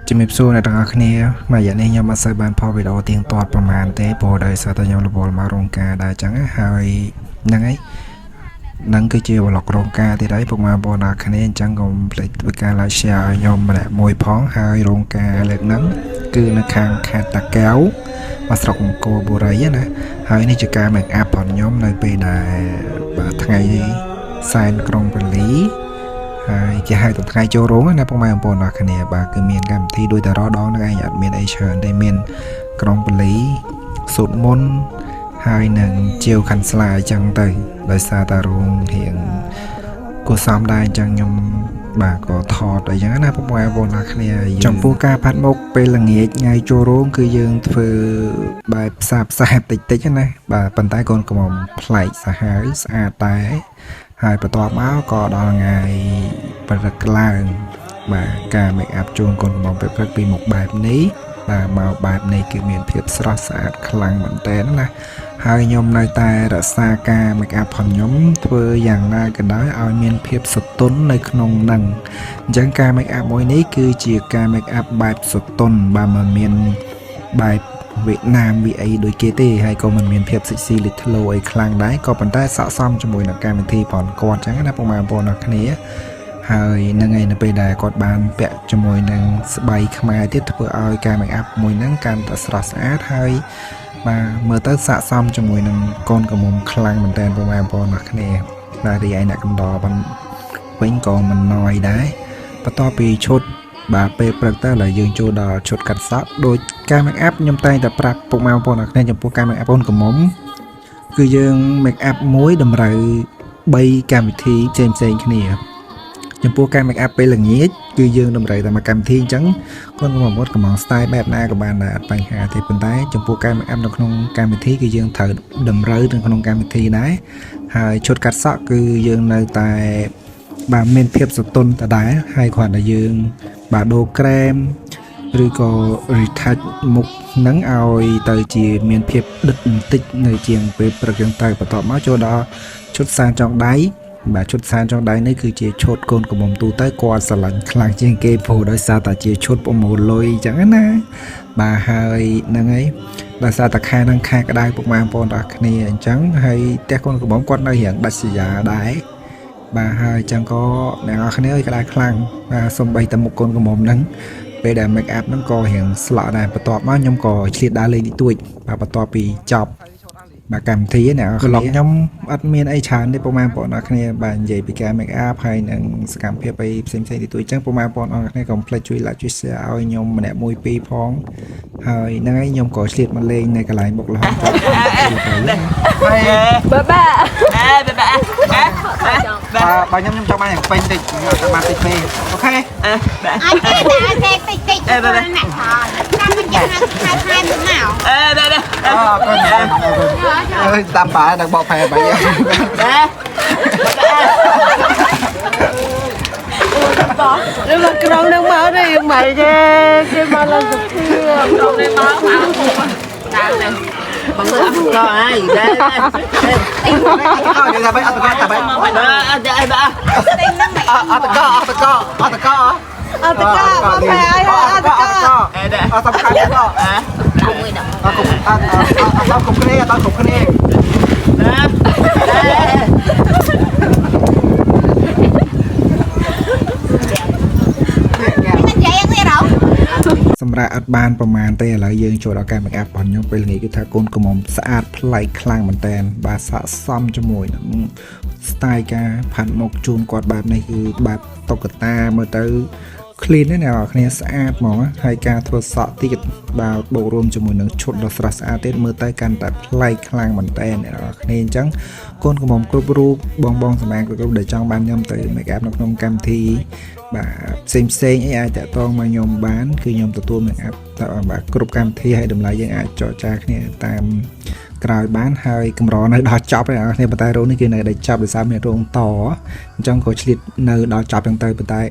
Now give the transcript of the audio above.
ជំរាបសួរអ្នកទាំងអស់គ្នាមកយ៉ាងនេះខ្ញុំអត់សូវបានផុសវីដេអូទៀងទាត់ប្រហែលទេព្រោះដោយសារតែខ្ញុំរវល់មករោងការដែរអញ្ចឹងហើយហ្នឹងហើយនឹងគឺជា vlog រោងការទៀតហើយពុកម៉ែបងប្អូនអ្នកគ្នាអញ្ចឹងកុំភ្លេចធ្វើការ like share ឲ្យខ្ញុំម្នាក់មួយផងហើយរោងការលើកហ្នឹងគឺនៅខាងខេត្តតាកែវមកស្រុកមង្គលបុរីណាហើយនេះជាការ make up របស់ខ្ញុំនៅពេលដែលថ្ងៃសែនក្រុងពលីហើយគេហៅទៅថ្ងៃចូលរោងណាពុកម៉ែបងប្អូនអ្នកគ្នាបាទគឺមានកម្មវិធីដូចតែរដងហ្នឹងឯងអត់មានអីច្រើនទេមានក្រុងពលីសូត្រមន្តហើយនឹងជាវខាន់ស្លាអញ្ចឹងទៅដោយសារតែរោងរៀងគួរសមដែរអញ្ចឹងខ្ញុំបាទក៏ថតអីចឹងណាពុកម៉ែបងប្អូនអ្នកគ្នាចំពោះការផាត់មុខពេលល្ងាចថ្ងៃចូលរោងគឺយើងធ្វើបែបផ្សាបតិចណាបាទប៉ុន្តែកូនកំមុំប្លែកសាហាវស្អាតតែហើយបន្ទាប់មកក៏ដល់ថ្ងៃព្រឹកឡើងបាទការ make up ជូនកូនកំមុំពេលព្រឹកពីមុខបែបនេះបាទមកបែបនេះគឺមានភាពស្រស់ស្អាតខ្លាំងមែនតើណាហើយខ្ញុំនៅតែរក្សាការ make up ផងខ្ញុំធ្វើយ៉ាងណាក៏ដោយឲ្យមានភាពស្រទន់នៅក្នុងនឹងអញ្ចឹងការ make up មួយនេះគឺជាការ make up បែបស្រទន់បាទមិនមានបែបវៀតណាមវាអីដូចគេទេហើយក៏មិនមានភាពសិចស៊ីលេចធ្លោអីខ្លាំងដែរក៏ប៉ុន្តែស័ក្តិសមជាមួយនឹងកម្មវិធីផងគាត់អញ្ចឹងណាពុកម៉ែបងប្អូនអរគ្នាហើយនឹងឯនៅពេលដែលគាត់បានពាក់ជាមួយនឹងស្បៃខ្មែរទៀតធ្វើឲ្យការ make up មួយហ្នឹងកាន់តែស្រស់ស្អាតហើយបាទមើលទៅស័ក្តិសមជាមួយនឹងកូនកំមុំខ្លាំងមែនតើពុកម៉ែបងប្អូនអរគ្នាបាទរីឯអ្នកកំដរវិញក៏មិនណយដែរបន្ទាប់ពីឈុតបាទពេលព្រឹកទៅឡើយយើងចូលដល់ឈុតកាត់សក់ដោយការ make up ខ្ញុំតែងតែប្រាប់ពុកម៉ែបងប្អូនអរគ្នាចំពោះការ make up កូនកំមុំគឺយើង make up មួយតម្រូវ3កម្មវិធីផ្សេងគ្នាចំពោះការ make up ពេលល្ងាចគឺយើងតម្រូវតែមួយកម្មវិធីអញ្ចឹងកូនកំមុំកំង style បែបណាក៏បានដែរអត់បញ្ហាទេប៉ុន្តែចំពោះការ make up នៅក្នុងកម្មវិធីគឺយើងត្រូវតម្រូវនៅក្នុងកម្មវិធីដែរហើយឈុតកាត់សក់គឺយើងនៅតែបាទមានភាពស្រទន់ដដែលហើយគ្រាន់តែយើងបាទដូរក្រែមឬក៏ retouch មុខហ្នឹងឲ្យទៅជាមានភាពដិតបន្តិចនៅជាងពេលព្រឹកចឹងទៅបន្ទាប់មកចូលដល់ឈុតសានចុងដៃបាទឈុតសានចុងដៃនេះគឺជាឈុតកូនកំមុំទូទៅគាត់ស្រឡាញ់ខ្លាំងជាងគេព្រោះដោយសារតែជាឈុតប្រមូលលុយចឹងណាបាទហើយហ្នឹងហើយដោយសារតែខែហ្នឹងខែក្តៅពុកម៉ែបងប្អូនទាំងគ្នាអញ្ចឹងហើយផ្ទះកូនកំមុំគាត់នៅរៀងដាច់ស្រយាលដែរបាទហើយចឹងក៏អ្នកនរគ្នាក្តៅខ្លាំងបាទសំបីតែមុខកូនកំមុំហ្នឹងពេលដែល make up ហ្នឹងក៏រៀងស្លក់ដែរបន្ទាប់មកខ្ញុំក៏ឆ្លៀតដើរលេងតិចតួចបាទបន្ទាប់ពីចប់បាទកម្មវិធីអ្នកនរគ្នាខ្ញុំអត់មានអីច្រើនទេពុកម៉ែបងប្អូនអ្នកគ្នាបាទនិយាយពីការ make up ហើយនឹងសកម្មភាពអីផ្សេងៗតិចតួចចឹងពុកម៉ែបងប្អូនអ្នកគ្នាកុំភ្លេចជួយ like ជួយ share ឲ្យខ្ញុំម្នាក់មួយពីរផងហើយហ្នឹងហើយខ្ញុំក៏ឆ្លៀតមកលេងនៅកន្លែងមុខលហុងចប់បាបាបាទខ្ញុំចង់បានយ៉ាងពេញតិចខ្ញុំបានតិចពេកអូខេអាចទេតិចអ្នកថតតាមមិនយ៉ាងណាខែមកមកអើតាមប៉ាដល់បកផែបាយឬមកក្រុងនឹងមកទេមិនទេគេមកឡើងសុភាក្រុងនេះមកតាមនេះbằng nước ăn co ai đây đây bây ăn tao bây đây ba ăn tao tao khai đó tao không kiaសម្រាប់អត់បានប្រមាណទេឥឡូវយើងចូលដល់ការ make up របស់ខ្ញុំពេលល្ងាចគឺថាកូនកំមុំស្អាតប្លែកខ្លាំងមែនតើបាទស័ក្តិសមជាមួយនឹង style ការផាត់មុខជូនគាត់បែបនេះគឺបែបតុក្កតាមើលទៅ clean ណាអ្នកនរគ្នាស្អាតហ្មងហើយការធ្វើសក់ទៀតបាទបូករួមជាមួយនឹងឈុតដ៏ស្រស់ស្អាតទៀតមើលទៅកាន់តែប្លែកខ្លាំងមែនតើអ្នកនរគ្នាអញ្ចឹងកូនកំមុំគ្រប់រូបបងសម្អាងគ្រប់ដែលចង់បានខ្ញុំទៅ make up នៅក្នុងកម្មវិធីបាទផ្សេងអីអាចតាក់ទងមកខ្ញុំបានគឺខ្ញុំទទួល make up តើបាទគ្រប់កម្មវិធីហើយតម្លៃយើងអាចចរចាគ្នាតាមក្រោយបានហើយកម្រនៅដល់ចប់ហើយអ្នកគ្នាប៉ុន្តែរោងនេះគឺនៅដល់ចប់ដោយសារមានរោងតអញ្ចឹងក៏ឆ្លៀតនៅដល់ចប់ចឹងទៅប៉ុន្តែ